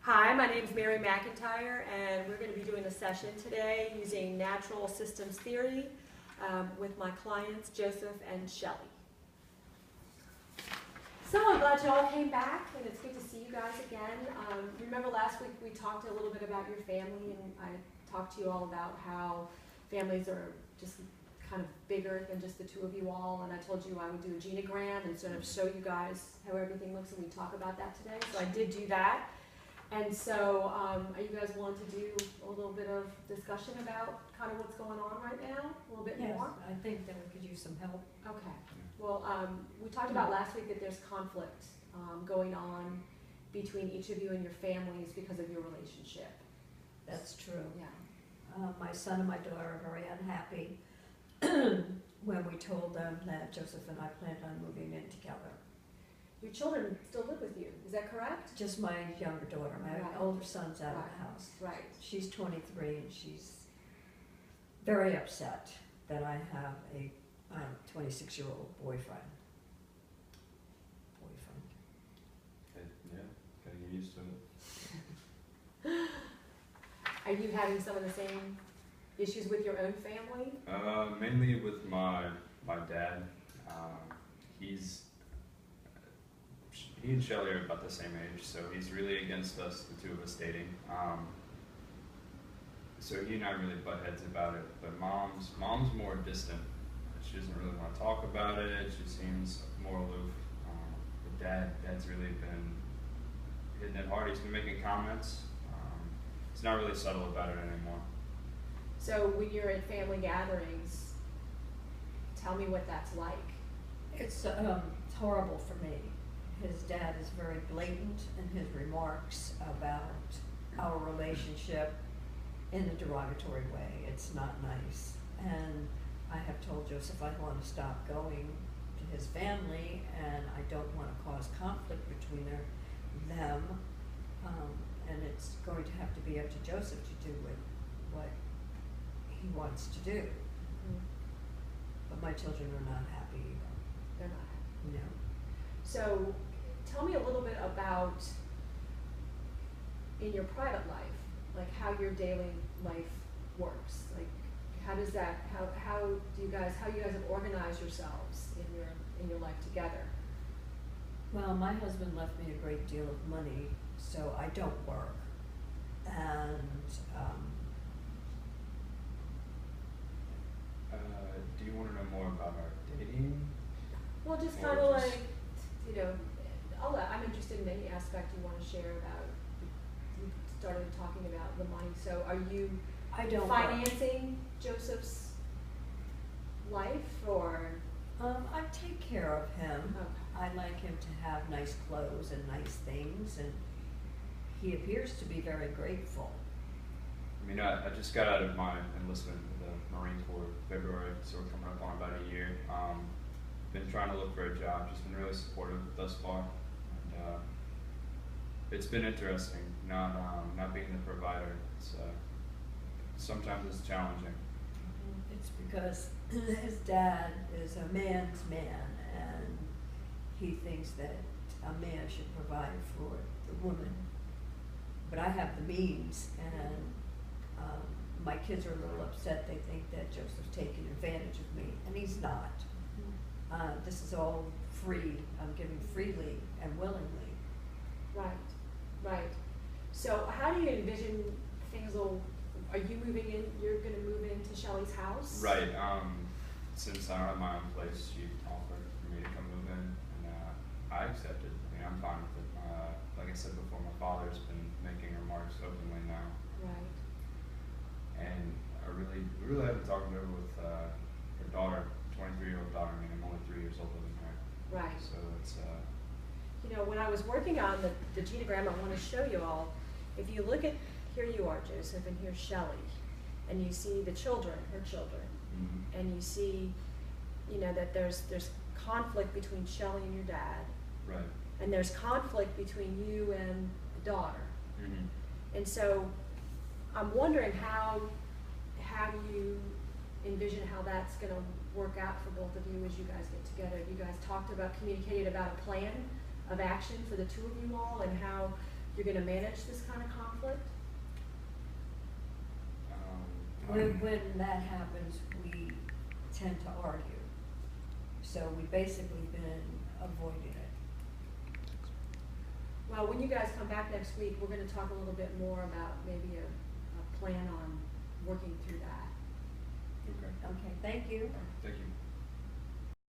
Hi, my name is Mary McIntyre, and we're going to be doing a session today using natural systems theory with my clients, Joseph and Shelley. So I'm glad you all came back, and it's good to see you guys again. Remember last week we talked a little bit about your family, and I talked to you all about how families are just kind of bigger than just the two of you all, and I told you I would do a genogram and sort of show you guys how everything looks, and we talk about that today. So I did do that. And so, are you guys willing to do a little bit of discussion about kind of what's going on right now? A little bit more? I think that we could use some help. Okay. Well, we talked about last week that there's conflict going on between each of you and your families because of your relationship. That's true. Yeah. My son and my daughter are very unhappy when we told them that Joseph and I planned on moving in together. Your children still live with you, is that correct? Just my younger daughter. My Right. older son's out of the house. Right. She's 23 and she's very upset that I have a 26-year-old boyfriend. Okay, yeah, gotta get used to it. Are you having some of the same issues with your own family? Mainly with my dad. He and Shelley are about the same age, so he's really against us, the two of us dating. So he and I really butt heads about it. But mom's more distant. She doesn't really want to talk about it. She seems more aloof. But dad's really been hitting it hard. He's been making comments. He's not really subtle about it anymore. So when you're at family gatherings, tell me what that's like. It's horrible for me. His dad is very blatant in his remarks about our relationship in a derogatory way. It's not nice. And I have told Joseph I want to stop going to his family and I don't want to cause conflict between them. And it's going to have to be up to Joseph to do what he wants to do. Mm-hmm. But my children are not happy either. They're not happy. No. So tell me a little bit about, in your private life, like how your daily life works. Like how does that, how you guys have organized yourselves in your life together? Well, my husband left me a great deal of money, so I don't work. And Do you want to know more about our dating? Well, just Or kind of just- like, you know, I'm interested in any aspect you want to share about. You started talking about the money. So are you I don't financing Joseph's life, or? I take care of him. Okay. I like him to have nice clothes and nice things, and he appears to be very grateful. I mean, I just got out of my enlistment with the Marine Corps in February, so we're coming up on about a year. Been trying to look for a job, just been really supportive thus far. And it's been interesting, not being the provider. It's sometimes it's challenging. It's because his dad is a man's man, and he thinks that a man should provide for the woman. But I have the means, and my kids are a little upset. They think that Joseph's taking advantage of me, and he's not. This is all free. I'm giving freely and willingly. Right. So how do you envision things are you moving in, you're going to move into Shelley's house? Right. Since I don't have my own place, she offered for me to come move in, and I accepted. I mean, I'm fine with it. Like I said before, my father's been making remarks openly now. Right. And we really haven't talked it over with her daughter, 23-year-old daughter. I mean, I'm only 3 years older than her. Right. So it's. You know, when I was working on the genogram, I want to show you all. If you look at, here you are, Joseph, and here's Shelley, and you see the children, her children, Mm-hmm. and you see, you know, that there's conflict between Shelley and your dad, Right. and there's conflict between you and the daughter. Mm-hmm. And so I'm wondering how you envision how that's going to work out for both of you as you guys get together. You guys communicated about a plan of action for the two of you all, and how you're gonna manage this kind of conflict? When that happens, we tend to argue. So we've basically been avoiding it. Well, when you guys come back next week, we're gonna talk a little bit more about maybe a plan on working through that. Okay. Okay, thank you. Thank you.